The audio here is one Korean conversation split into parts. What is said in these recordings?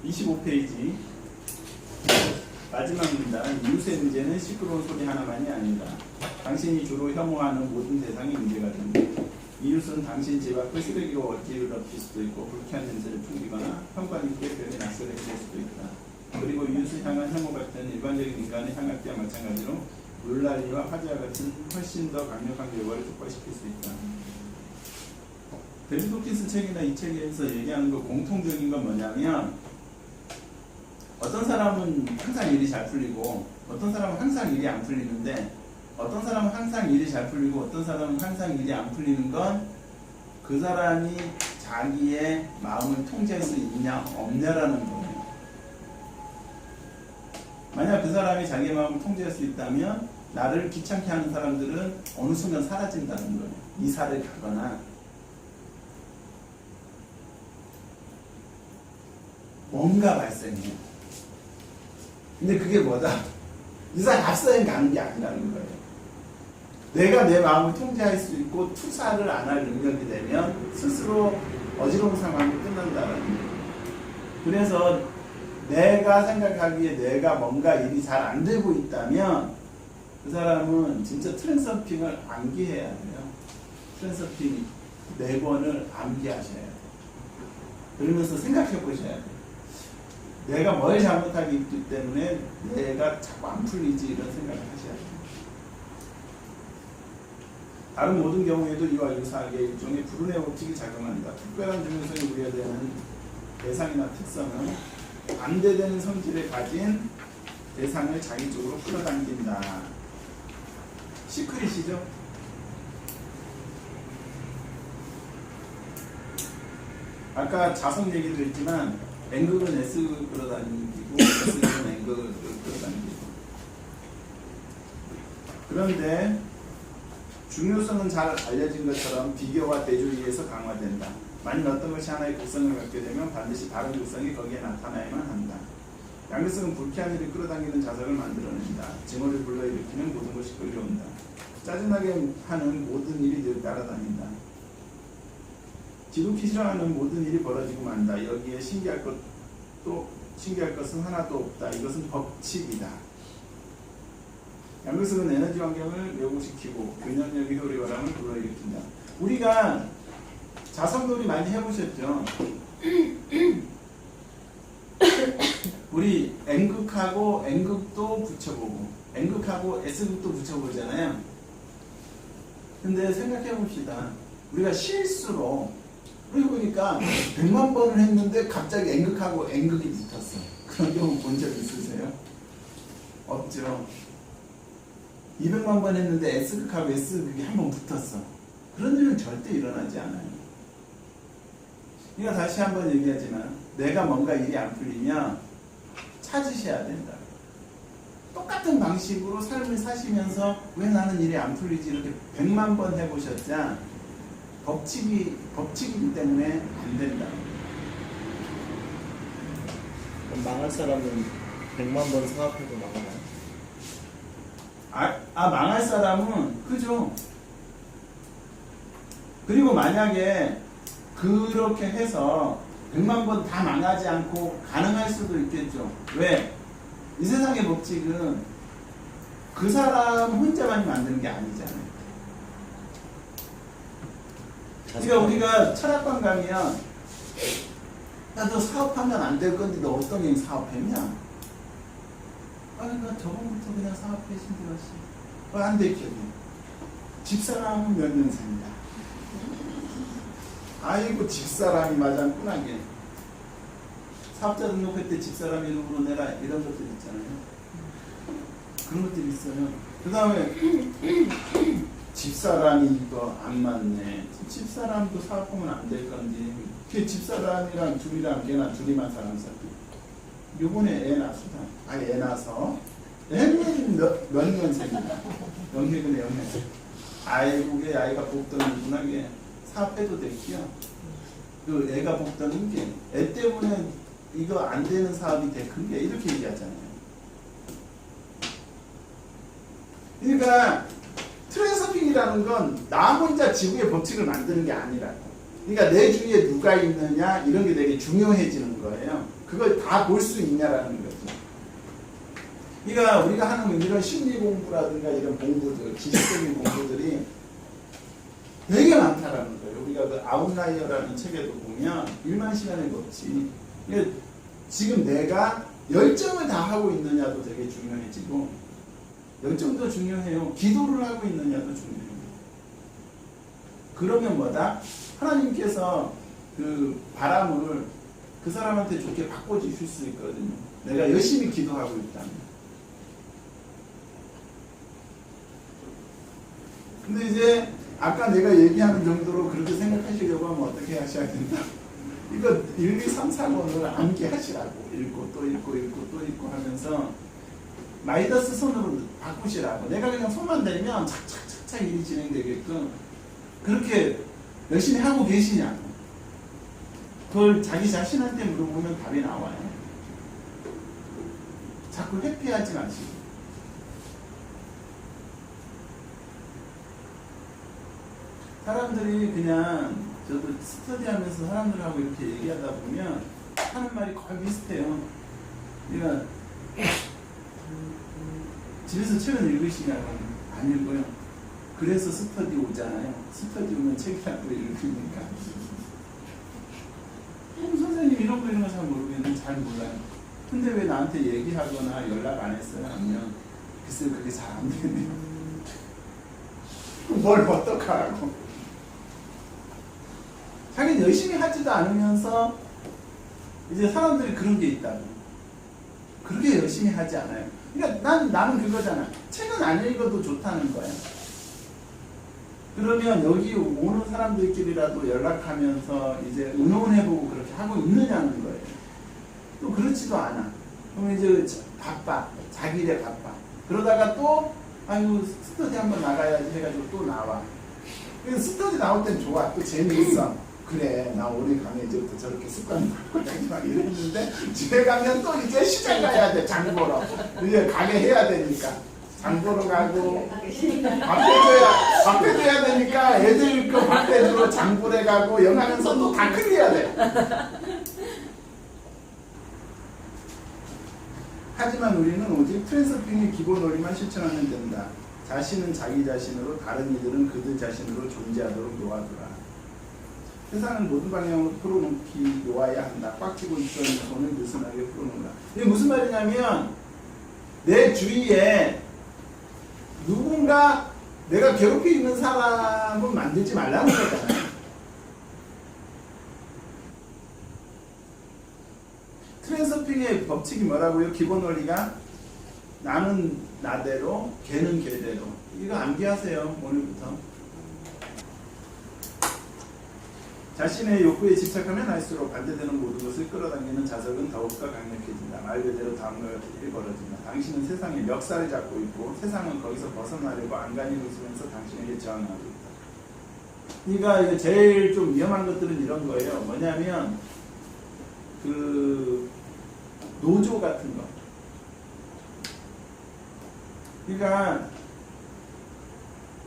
25페이지 마지막 문단. 이웃의 문제는 시끄러운 소리 하나만이 아니다. 당신이 주로 혐오하는 모든 대상이 문제가 된다. 이웃은 당신 집 앞에 쓰레기로 어깨를 덮일 수도 있고 불쾌한 냄새를 풍기거나 현관입구에 벽에 낯설게 될 수도 있다. 그리고 이웃을 향한 혐오 같은 일반적인 인간의 향할 때와 마찬가지로 물난리와 화재와 같은 훨씬 더 강력한 결과를 촉발시킬 수 있다. 데이비드 호킨스 책이나 이 책에서 얘기하는 거 공통적인 건 뭐냐면, 어떤 사람은 항상 일이 잘 풀리고 어떤 사람은 항상 일이 안 풀리는데, 어떤 사람은 항상 일이 잘 풀리고 어떤 사람은 항상 일이 안 풀리는 건 그 사람이 자기의 마음을 통제할 수 있냐 없냐라는 거예요. 만약 그 사람이 자기의 마음을 통제할 수 있다면 나를 귀찮게 하는 사람들은 어느 순간 사라진다는 거예요. 이사를 가거나 뭔가 발생해요. 근데 그게 뭐다? 이사 앞서행 가는 게 아니라는 거예요. 내가 내 마음을 통제할 수 있고 투사를 안 할 능력이 되면 스스로 어지러운 상황이 끝난다는 거예요. 그래서 내가 생각하기에 내가 뭔가 일이 잘 안 되고 있다면 그 사람은 진짜 트랜서핑을 암기해야 돼요. 트랜서핑 4번을 암기하셔야 돼요. 그러면서 생각해 보셔야 돼요. 내가 뭘 잘못하기 있기 때문에 내가 자꾸 안 풀리지, 이런 생각을 하셔야 돼요. 다른 모든 경우에도 이와 유사하게 일종의 불운의 법칙이 작용한다. 특별한 중요성이 부여되는 대상이나 특성은 반대되는 성질을 가진 대상을 자기 쪽으로 끌어당긴다. 시크릿이죠? 아까 자성 얘기도 했지만 N극은 S극을 끌어당기고 S극은 N극을 끌어당기고. 그런데 중요성은 잘 알려진 것처럼 비교와 대조위에서 강화된다. 만일 어떤 것이 하나의 극성을 갖게 되면 반드시 다른 극성이 거기에 나타나야만 한다. 양극성은 불쾌한 일을 끌어당기는 자석을 만들어낸다. 증오를 불러일으키는 모든 것이 끌려온다. 짜증나게 하는 모든 일이 늘 따라다닌다. 지독히 싫어하는 모든 일이 벌어지고 만다. 여기에 신기할 것은 하나도 없다. 이것은 법칙이다. 양극성은 에너지 환경을 왜곡시키고 균형력의 효율의 바람을 불러일으킨다. 우리가 자성놀이 많이 해보셨죠? 우리 N극하고 N극도 붙여보고 N극하고 S극도 붙여보잖아요. 근데 생각해봅시다. 우리가 실수로 그러고 보니까 100만 번을 했는데 갑자기 N극하고 N극이 붙었어. 그런 경우 본 적 있으세요? 없죠. 200만 번 했는데 S극하고 S극이 한 번 붙었어. 그런 일은 절대 일어나지 않아요. 그러니까 다시 한번 얘기하지만 내가 뭔가 일이 안 풀리면 찾으셔야 된다. 똑같은 방식으로 삶을 사시면서 왜 나는 일이 안 풀리지 이렇게 100만 번 해보셨자 법칙이기 때문에 안 된다. 그럼 망할 사람은 100만 번 생각해도 망하나요? 망할 사람은 그죠. 그리고 만약에 그렇게 해서 100만 번 다 망하지 않고 가능할 수도 있겠죠. 왜? 이 세상의 법칙은 그 사람 혼자만이 만드는 게 아니잖아요. 그러니까 우리가 철학관 가면 야, 너 사업하면 안 될 건데 너 어떤 게 사업했냐? 나 저번부터 그냥 사업해 신들었어. 안 되겠네. 집사람은 몇 년생이다. 아이고 집사람이 맞았구나. 이게 사업자 등록할 때 집사람 이름으로 내라 이런 것들 있잖아요. 그런 것들이 있어요. 그 다음에 집사람이 이거 안 맞네. 집사람도 사업하면 안 될 건데 걔 집사람이랑 둘이랑 걔나 둘이만 사람 사귀. 요번에 애 낳았다. 애 낳아서 애는 몇 년생이다. 영해군에 영해. 아이고 걔 아이가 복덩이구나. 걔 사업해도 됐기요. 그 애가 복덩인 게 애 때문에 이거 안 되는 사업이 돼 큰 게 이렇게 얘기하잖아요. 그러니까 트랜서핑이라는 건 나 혼자 지구의 법칙을 만드는 게 아니라고. 그러니까 내 주위에 누가 있느냐 이런 게 되게 중요해지는 거예요. 그걸 다 볼 수 있냐라는 거죠. 그러니까 우리가 하는 이런 심리 공부라든가 이런 공부들, 지식적인 공부들이 되게 많다라는 거예요. 우리가 그 아웃라이어라는 책에도 보면 1만 시간의 법칙. 그러니까 지금 내가 열정을 다 하고 있느냐도 되게 중요해지고, 열정도 중요해요. 기도를 하고 있느냐도 중요해요. 그러면 뭐다? 하나님께서 그 바람을 그 사람한테 좋게 바꿔주실 수 있거든요. 내가 열심히 기도하고 있다면. 근데 이제 아까 내가 얘기하는 정도로 그렇게 생각하시려고 하면 어떻게 하셔야 된다? 이거 1, 2, 3, 4번을 암기하시라고. 읽고 또 읽고 읽고 또 읽고 하면서 마이너스 손으로 바꾸시라고. 내가 그냥 손만 대면 착착착착 일이 진행되게끔 그렇게 열심히 하고 계시냐고. 그걸 자기 자신한테 물어보면 답이 나와요. 자꾸 회피하지 마시고. 사람들이 그냥 저도 스터디하면서 사람들하고 이렇게 얘기하다 보면 하는 말이 거의 비슷해요. 그러니까 집에서 책을 읽으시냐고. 안 읽어요. 그래서 스터디 오잖아요. 스터디 오면 책이라도 읽으니까. 선생님 이런 거 잘 모르겠는데 잘 몰라요. 근데 왜 나한테 얘기하거나 연락 안 했어요? 하면 글쎄 그게 잘 안 되네요. 뭘 어떡하라고. 자기는 열심히 하지도 않으면서 이제 사람들이 그런 게 있다고. 그렇게 열심히 하지 않아요. 그러니까 나는 그거잖아. 책은 안 읽어도 좋다는 거야. 그러면 여기 오는 사람들끼리라도 연락하면서 이제 의논해보고 그렇게 하고 있느냐는 거예요. 또 그렇지도 않아. 그러면 이제 바빠. 자기 일에 바빠. 그러다가 또 아이고 스터디 한번 나가야지 해가지고 또 나와. 그래서 스터디 나올 땐 좋아. 또 재미있어. 그래 나 오늘 가면 이제부터 저렇게 습관을 바꿔야지 막 이랬는데 집에 가면 또 이제 시장 가야 돼. 장 보러. 이제 가게 해야 되니까. 장 보러 가고 밥 해줘야 되니까 애들 그 밥 해주러 장 보러 가고 영하면서 또 다 클리어야 돼. 하지만 우리는 오직 트랜스서핑의 기본 원리만 실천하면 된다. 자신은 자기 자신으로, 다른 이들은 그들 자신으로 존재하도록 놓아두라. 세상을 모든 방향으로 풀어놓기 놓아야 한다. 꽉 쥐고 있던 손을 느슨하게 풀어놓으라. 이게 무슨 말이냐면 내 주위에 누군가 내가 괴롭히 있는 사람은 만들지 말라는 거잖아요. 트랜스서핑의 법칙이 뭐라고요? 기본 원리가 나는 나대로, 걔는 걔대로. 이거 암기하세요. 오늘부터. 자신의 욕구에 집착하면 할수록 반대되는 모든 것을 끌어당기는 자석은 더욱더 강력해진다. 말 그대로 다음과 같은 일이 벌어진다. 당신은 세상의 멱살을 잡고 있고 세상은 거기서 벗어나려고 안간히 웃으면서 당신에게 저항하고 있다. 그러니까 이게 제일 좀 위험한 것들은 이런 거예요. 뭐냐면 그 노조 같은 거. 그러니까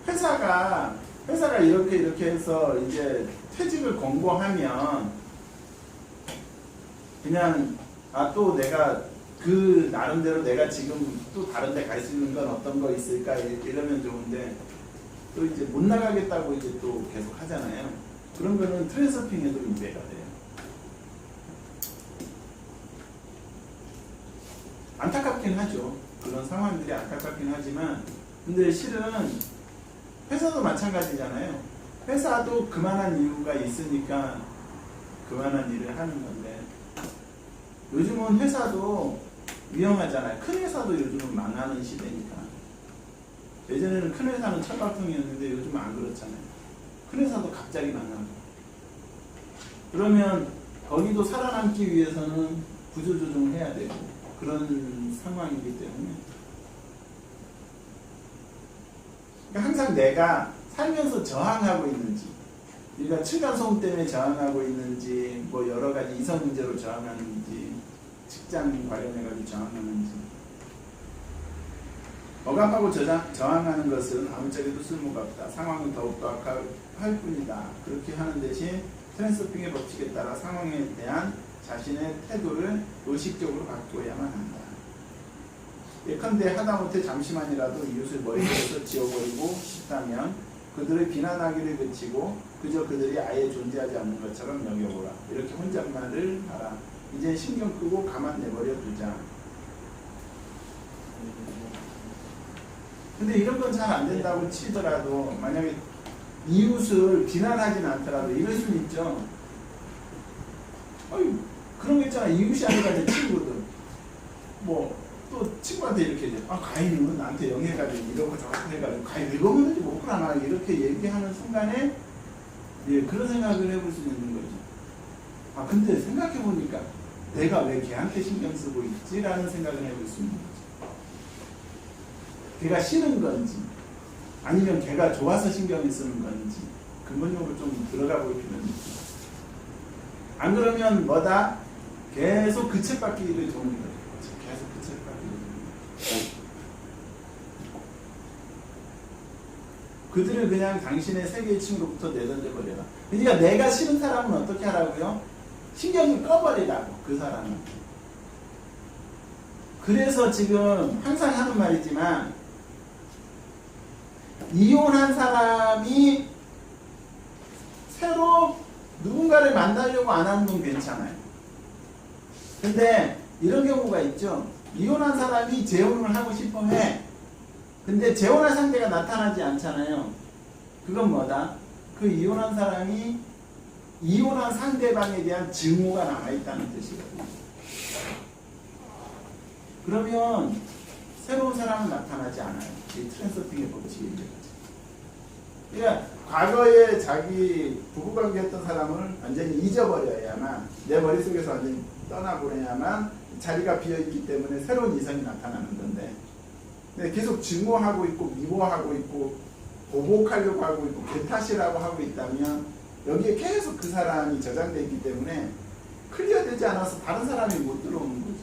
회사가 이렇게 해서 이제 퇴직을 권고하면 그냥 또 내가 그 나름대로 내가 지금 또 다른 데 갈 수 있는 건 어떤 거 있을까 이러면 좋은데 또 이제 못 나가겠다고 이제 또 계속 하잖아요. 그런 거는 트랜스서핑에도 유배가 돼요. 안타깝긴 하죠. 그런 상황들이 안타깝긴 하지만 근데 실은 회사도 마찬가지잖아요. 회사도 그만한 이유가 있으니까 그만한 일을 하는 건데 요즘은 회사도 위험하잖아요. 큰 회사도 요즘은 망하는 시대니까. 예전에는 큰 회사는 철밥통이었는데 요즘은 안 그렇잖아요. 큰 회사도 갑자기 망하고. 그러면 거기도 살아남기 위해서는 구조조정을 해야 되고 그런 상황이기 때문에 그러니까 항상 내가 살면서 저항하고 있는지, 그러니까 층간소음 때문에 저항하고 있는지, 뭐 여러 가지 이성 문제로 저항하는지, 직장 관련해가지고 저항하는지. 억압하고 저항하는 것은 아무짝에도 쓸모가 없다. 상황은 더욱더 악화할 뿐이다. 그렇게 하는 대신 트랜스서핑의 법칙에 따라 상황에 대한 자신의 태도를 의식적으로 바꿔야만 한다. 예컨대 하다못해 잠시만이라도 이웃을 머리에서 지워버리고 싶다면 그들을 비난하기를 그치고 그저 그들이 아예 존재하지 않는 것처럼 여겨보라. 이렇게 혼잣말을 하라. 이제 신경 끄고 가만 내버려 두자. 근데 이런 건 잘 안 된다고 치더라도 만약에 이웃을 비난하진 않더라도 이럴 수는 있죠. 아유, 그런 거 있잖아. 이웃이 아니라 내 친구들. 뭐 또 친구한테 이렇게 가인은 나한테 영해가지고 이러고 저러고 해가지고 가인 이거 보는지 못구나 막 이렇게 얘기하는 순간에 예, 그런 생각을 해볼 수 있는 거죠. 아 근데 생각해보니까 내가 왜 걔한테 신경 쓰고 있지라는 생각을 해볼 수 있는 거죠. 걔가 싫은 건지 아니면 걔가 좋아서 신경을 쓰는 건지 근본적으로 좀 들어가 볼 필요는 있죠. 안 그러면 뭐다? 계속 그 책 받기를 좋은 거죠. 계속 그 책 받기를 좋은 거죠. 그들을 그냥 당신의 세계의 층으로부터 내던져 버려라. 그러니까 내가 싫은 사람은 어떻게 하라고요? 신경을 꺼버리라고, 그 사람은. 그래서 지금 항상 하는 말이지만 이혼한 사람이 새로 누군가를 만나려고 안 하는 건 괜찮아요. 근데 이런 경우가 있죠. 이혼한 사람이 재혼을 하고 싶어 해. 근데 재혼할 상대가 나타나지 않잖아요. 그건 뭐다? 그 이혼한 사람이 이혼한 상대방에 대한 증오가 남아있다는 뜻이거든요. 그러면 새로운 사람은 나타나지 않아요. 이 트랜스퍼핑의 법칙이 이제. 그러니까 과거에 자기 부부관계했던 사람을 완전히 잊어버려야만 내 머릿속에서 완전히 떠나보내야만 자리가 비어있기 때문에 새로운 이성이 나타나는 건데 근데 계속 증오하고 있고 미워하고 있고 보복하려고 하고 있고 개탓이라고 하고 있다면 여기에 계속 그 사람이 저장되어 있기 때문에 클리어되지 않아서 다른 사람이 못 들어오는 거죠.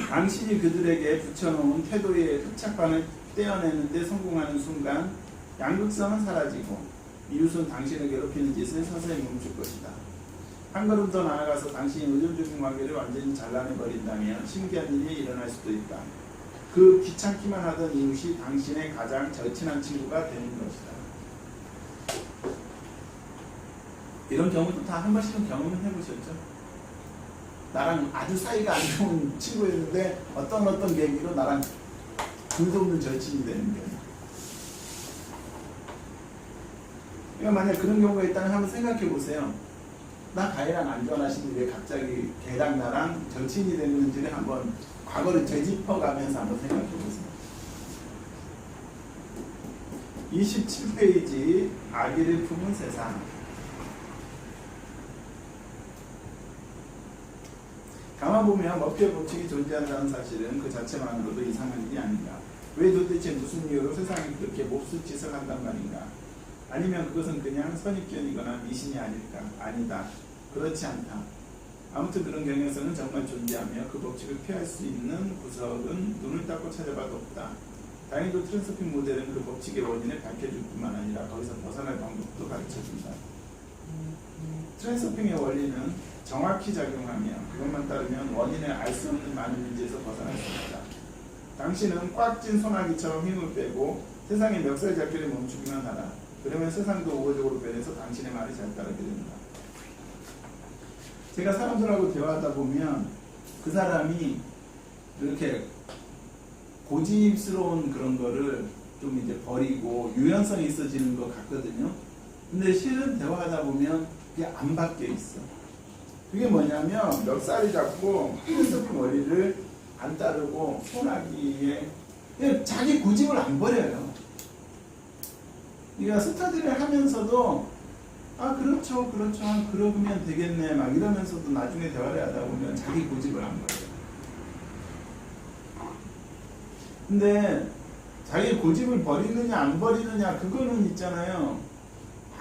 당신이 그들에게 붙여놓은 태도의 흡착반을 떼어내는데 성공하는 순간 양극성은 사라지고 이웃은 당신을 괴롭히는 짓을 서서히 멈출 것이다. 한 걸음 더 나아가서 당신이 의존적인 관계를 완전히 잘라내버린다면 신기한 일이 일어날 수도 있다. 그 귀찮기만 하던 이웃이 당신의 가장 절친한 친구가 되는 것이다. 이런 경우도 다 한 번씩은 경험을 해보셨죠? 나랑 아주 사이가 안 좋은 친구였는데 어떤 계기로 나랑 둘도 없는 절친이 되는 거예요. 그러니까 만약 그런 경우가 있다면 한번 생각해 보세요. 나 가희랑 안 좋아하시는데 왜 갑자기 걔랑 나랑 절친이 됐는지를 한번 과거를 되짚어가면서 한번 생각해 보세요. 27페이지 아기를 품은 세상. 가만 보면 머피의 법칙이 존재한다는 사실은 그 자체만으로도 이상한 일이 아닌가. 왜 도대체 무슨 이유로 세상이 그렇게 몹쓸 짓을 한단 말인가. 아니면 그것은 그냥 선입견이거나 미신이 아닐까. 아니다. 그렇지 않다. 아무튼 그런 경향성은 정말 존재하며 그 법칙을 피할 수 있는 구석은 눈을 닫고 찾아봐도 없다. 다행히도 트랜스퍼핑 모델은 그 법칙의 원인을 밝혀줄 뿐만 아니라 거기서 벗어날 방법도 가르쳐준다. 트랜스퍼핑의 원리는 정확히 작용하며 그것만 따르면 원인을 알 수 없는 많은 문제에서 벗어날 수 있다. 당신은 꽉 찐 소나기처럼 힘을 빼고 세상의 멱살 잡기를 멈추기만 하라. 그러면 세상도 우호적으로 변해서 당신의 말이 잘 따르게 된다. 제가 사람들하고 대화하다 보면 그 사람이 이렇게 고집스러운 그런 거를 좀 이제 버리고 유연성이 있어지는 것 같거든요. 근데 실은 대화하다 보면 그게 안 바뀌어 있어. 그게 뭐냐면 멱살이 잡고 트랜스퍼핑 원리를 안 따르고 소나기에 그냥 자기 고집을 안 버려요. 그러니까 스터디를 하면서도 아 그렇죠 그러면 되겠네 막 이러면서도 나중에 대화를 하다 보면 자기 고집을 안 버려요. 근데 자기 고집을 버리느냐 안 버리느냐 그거는 있잖아요.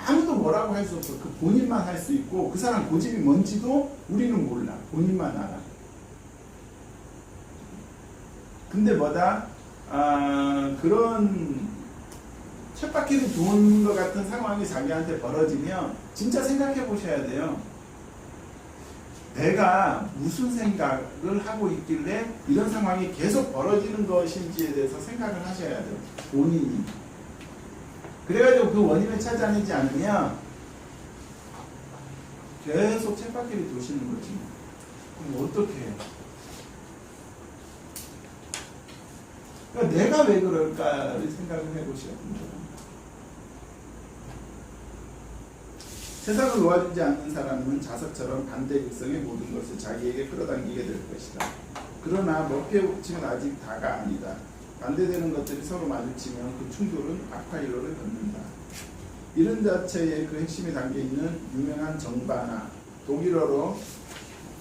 아무도 뭐라고 할 수 없어. 그 본인만 할 수 있고 그 사람 고집이 뭔지도 우리는 몰라. 본인만 알아. 근데 뭐다? 그런 쳇바퀴를 도는 것 같은 상황이 자기한테 벌어지면 진짜 생각해 보셔야 돼요. 내가 무슨 생각을 하고 있길래 이런 상황이 계속 벌어지는 것인지에 대해서 생각을 하셔야 돼요. 본인이. 그래가지고 그 원인을 찾아내지 않으면 계속 쳇바퀴를 도시는 거지. 그럼 어떻게 해요? 그러니까 내가 왜 그럴까를 생각을 해보셔야 됩니다. 세상을 놓아주지 않는 사람은 자석처럼 반대극성의 모든 것을 자기에게 끌어당기게 될 것이다. 그러나 머피의 법칙은 아직 다가 아니다. 반대되는 것들이 서로 마주치면 그 충돌은 악화이로를 걷는다. 이런 자체의 그 핵심이 담겨있는 유명한 정반화, 독일어로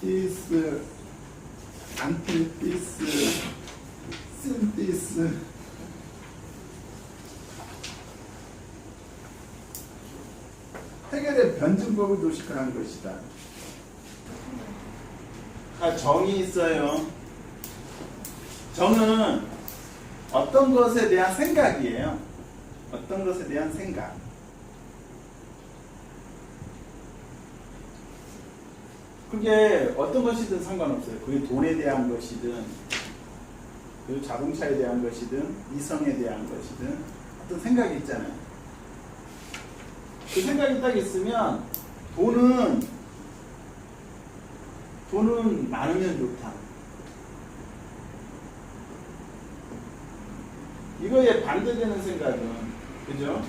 디스, 안티디스, 신디스, 해결의 변증법을 도식화한 것이다. 정이 있어요. 정은 어떤 것에 대한 생각이에요. 어떤 것에 대한 생각. 그게 어떤 것이든 상관없어요. 그게 돈에 대한 것이든, 그리고 자동차에 대한 것이든, 이성에 대한 것이든, 어떤 생각이 있잖아요. 그 생각이 딱 있으면 돈은 많으면 좋다. 이거에 반대되는 생각은, 그죠?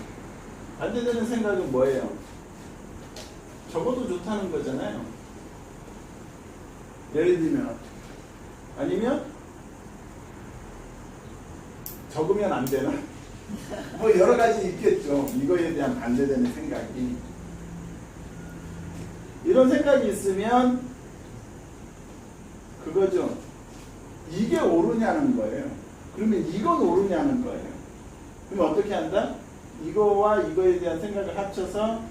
반대되는 생각은 뭐예요? 적어도 좋다는 거잖아요. 예를 들면, 아니면 적으면 안 되나? 뭐 여러 가지 있겠죠. 이거에 대한 반대되는 생각이. 이런 생각이 있으면 그거죠. 이게 옳으냐는 거예요. 그러면 이건 옳으냐는 거예요. 그럼 어떻게 한다? 이거와 이거에 대한 생각을 합쳐서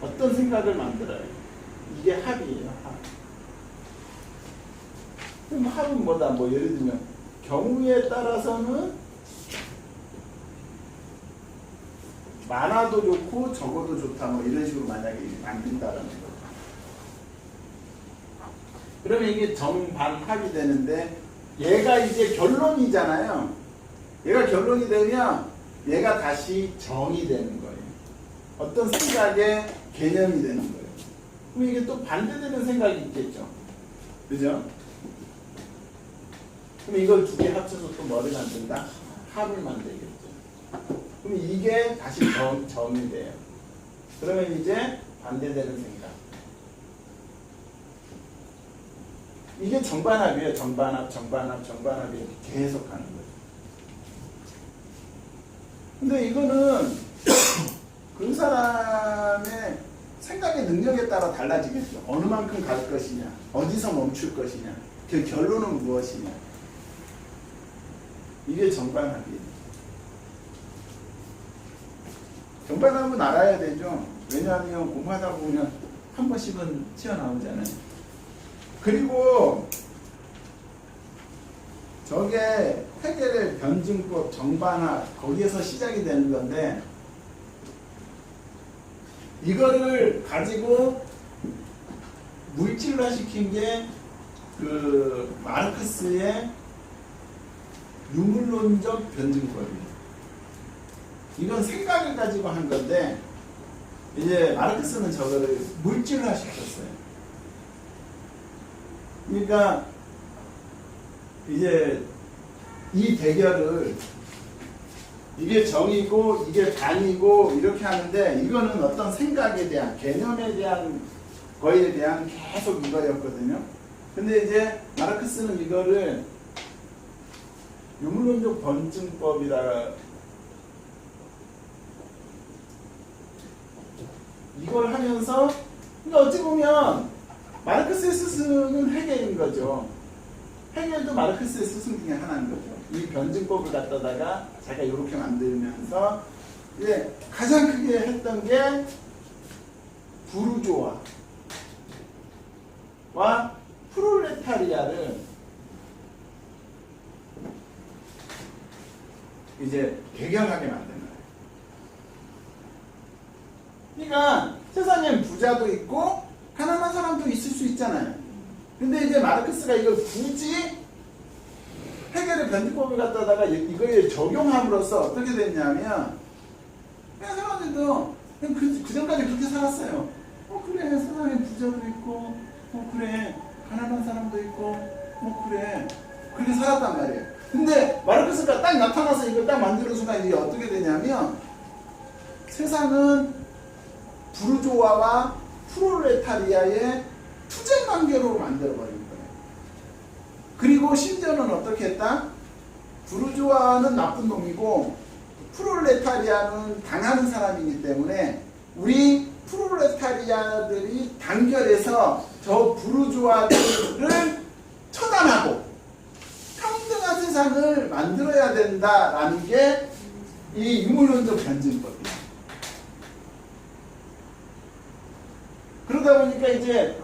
어떤 생각을 만들어요. 이게 합이에요. 합. 그럼 합은 뭐다? 뭐 예를 들면 경우에 따라서는 많아도 좋고 적어도 좋다 뭐 이런 식으로 만약에 만든다라는 거죠. 그러면 이게 정반합이 되는데 얘가 이제 결론이잖아요. 얘가 결론이 되면 얘가 다시 정이 되는 거예요. 어떤 생각의 개념이 되는 거예요. 그럼 이게 또 반대되는 생각이 있겠죠. 그죠? 그럼 이걸 두 개 합쳐서 또 뭐를 만든다? 합을 만들겠죠. 그럼 이게 다시 정이 돼요. 그러면 이제 반대되는 생각. 이게 정반합이에요. 정반합 이렇게 계속 하는 거예요. 근데 이거는 그 사람의 생각의 능력에 따라 달라지겠죠. 어느 만큼 갈 것이냐, 어디서 멈출 것이냐, 그 결론은 무엇이냐. 이게 정반합이에요. 정반합은 알아야 되죠. 왜냐하면 공부하다 보면 한 번씩은 튀어나오잖아요. 그리고 저게 해결의 변증법, 정반합 거기에서 시작이 되는 건데 이거를 가지고 물질화시킨 게 그 마르크스의 유물론적 변증법이에요. 이건 생각을 가지고 한 건데 이제 마르크스는 저거를 물질화시켰어요. 그러니까 이제 이 대결을 이게 정이고 이게 반이고 이렇게 하는데 이거는 어떤 생각에 대한 개념에 대한 거에 대한 계속 이거였거든요. 근데 이제 마르크스는 이거를 유물론적 변증법이라 이걸 하면서 그러니까 어찌 보면 마르크스의 스승은 헤겔인 거죠. 헤겔도 마르크스의 스승 중에 하나인 거죠. 이 변증법을 갖다가 자기가 이렇게 만들면서 이제 가장 크게 했던 게 부르조아와 프롤레타리아를 이제 대결하게 만든 거예요. 부자도 있고 가난한 사람도 있을 수 있잖아요. 근데 이제 마르크스가 이걸 굳이 헤겔의 변주법을 갖다가 이거에 적용함으로써 어떻게 됐냐면 그냥 사람들도 그냥 그 전까지 그렇게 살았어요. 그래 세상에 부자도 있고 그래 가난한 사람도 있고 그래 그렇게 살았단 말이에요. 근데 마르크스가 딱 나타나서 이걸 딱 만드는 순간 이게 어떻게 되냐면 세상은 부르주아와 프롤레타리아의 투쟁 관계로 만들어버린 거예요. 그리고 심지어는 어떻게 했다? 부르주아는 나쁜 놈이고 프롤레타리아는 당하는 사람이기 때문에 우리 프롤레타리아들이 단결해서 저 부르주아들을 처단하고 평등한 세상을 만들어야 된다라는 게 이 유물론적 변증법이에요. 그러다 보니까 이제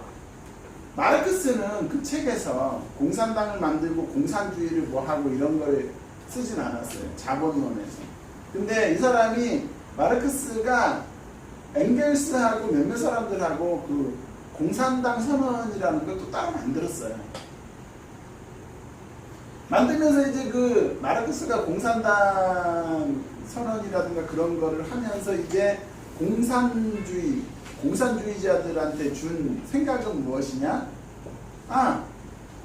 마르크스는 그 책에서 공산당을 만들고 공산주의를 뭐 하고 이런 걸 쓰진 않았어요. 자본론에서. 근데 이 사람이 마르크스가 엥겔스하고 몇몇 사람들하고 그 공산당 선언이라는 걸 또 따로 만들었어요. 만들면서 이제 그 마르크스가 공산당 선언이라든가 그런 거를 하면서 이제 공산주의자들한테 준 생각은 무엇이냐?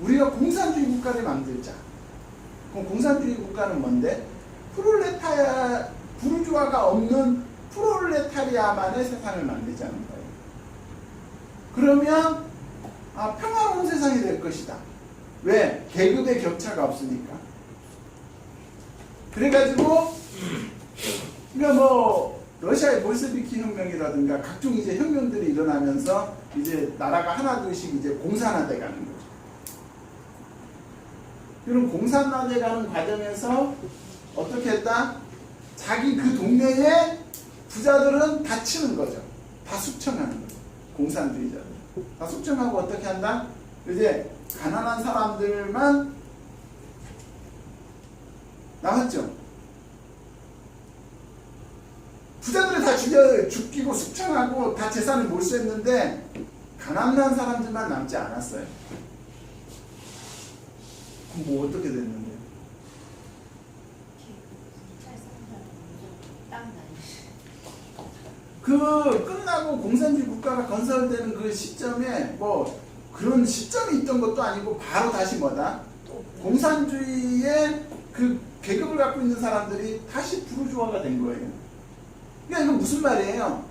우리가 공산주의 국가를 만들자. 그럼 공산주의 국가는 뭔데? 부르주아가 없는 프롤레타리아만의 세상을 만들자는 거예요. 그러면 평화로운 세상이 될 것이다. 왜? 계급의 격차가 없으니까. 그래가지고 그러니까 뭐 러시아의 볼세비키 혁명이라든가 각종 이제 혁명들이 일어나면서 이제 나라가 하나둘씩 이제 공산화돼 가는 거죠. 그럼 공산화돼 가는 과정에서 어떻게 했다? 자기 그 동네에 부자들은 다 치는 거죠. 다 숙청하는 거죠. 공산주의자들. 다 숙청하고 어떻게 한다? 이제 가난한 사람들만 남았죠. 부자들을 다 죽이고 숙청하고 다 재산을 몰수했는데 가난한 사람들만 남지 않았어요. 그럼 뭐 어떻게 됐는데? 그 끝나고 공산주의 국가가 건설되는 그 시점에 뭐 그런 시점이 있던 것도 아니고 바로 다시 뭐다? 공산주의의 그 계급을 갖고 있는 사람들이 다시 부르주아가 된 거예요. 그러니까 이건 무슨 말이에요?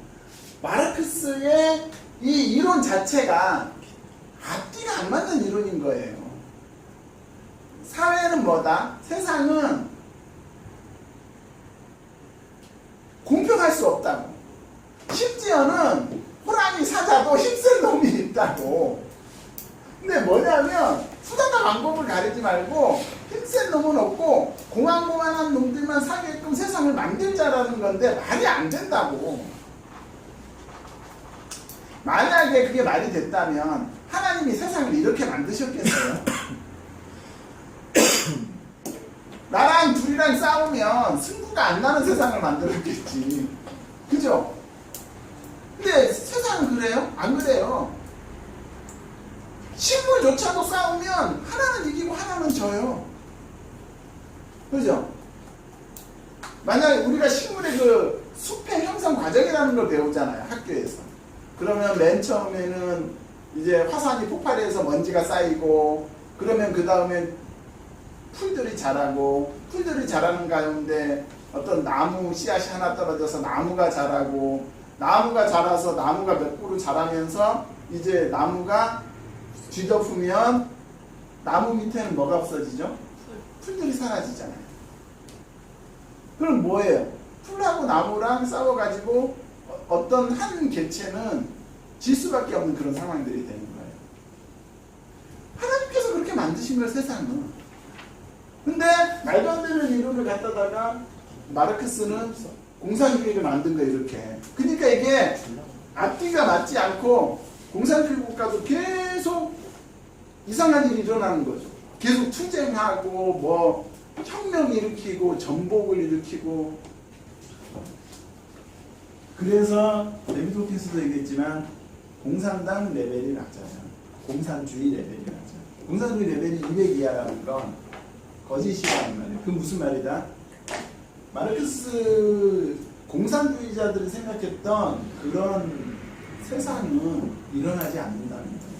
마르크스의 이 이론 자체가 앞뒤가 안 맞는 이론인 거예요. 사회는 뭐다? 세상은 공평할 수 없다고. 심지어는 호랑이 사자도 힘센 놈이 있다고. 근데 뭐냐면 수단과 방법을 가리지 말고 힘센 놈은 없고 공안공안한 놈들만 사게끔 세상을 만들자라는 건데 말이 안 된다고. 만약에 그게 말이 됐다면 하나님이 세상을 이렇게 만드셨겠어요? 나랑 둘이랑 싸우면 승부가 안 나는 세상을 만들었겠지. 그죠? 근데 세상은 그래요? 안 그래요. 식물조차도 싸우면 하나는 이기고 하나는 져요. 그죠? 만약에 우리가 식물의 그 숲의 형성 과정이라는 걸 배우잖아요. 학교에서. 그러면 맨 처음에는 이제 화산이 폭발해서 먼지가 쌓이고 그러면 그 다음에 풀들이 자라고 풀들이 자라는 가운데 어떤 나무 씨앗이 하나 떨어져서 나무가 자라고 나무가 자라서 나무가 몇 그루 자라면서 이제 나무가 뒤덮으면 나무 밑에는 뭐가 없어지죠? 풀들이 사라지잖아요. 그럼 뭐예요? 풀하고 나무랑 싸워가지고 어떤 한 개체는 질 수밖에 없는 그런 상황들이 되는 거예요. 하나님께서 그렇게 만드신 거예요, 세상은. 근데 말도 안 되는 이론을 갖다다가 마르크스는 공산주의를 만든 거예요, 이렇게. 그러니까 이게 앞뒤가 맞지 않고 공산주의 국가도 계속 이상한 일이 일어나는 거죠. 계속 투쟁하고 뭐 혁명 일으키고 전복을 일으키고. 그래서 데비드 호킨스도 얘기했지만 공산당 레벨이 낮아요. 공산주의 레벨이 낮아요. 공산주의 레벨이 200 이하라는 건 거짓이라는 말이에요. 그 무슨 말이다? 마르크스 공산주의자들이 생각했던 그런 세상은 일어나지 않는다는 거예요.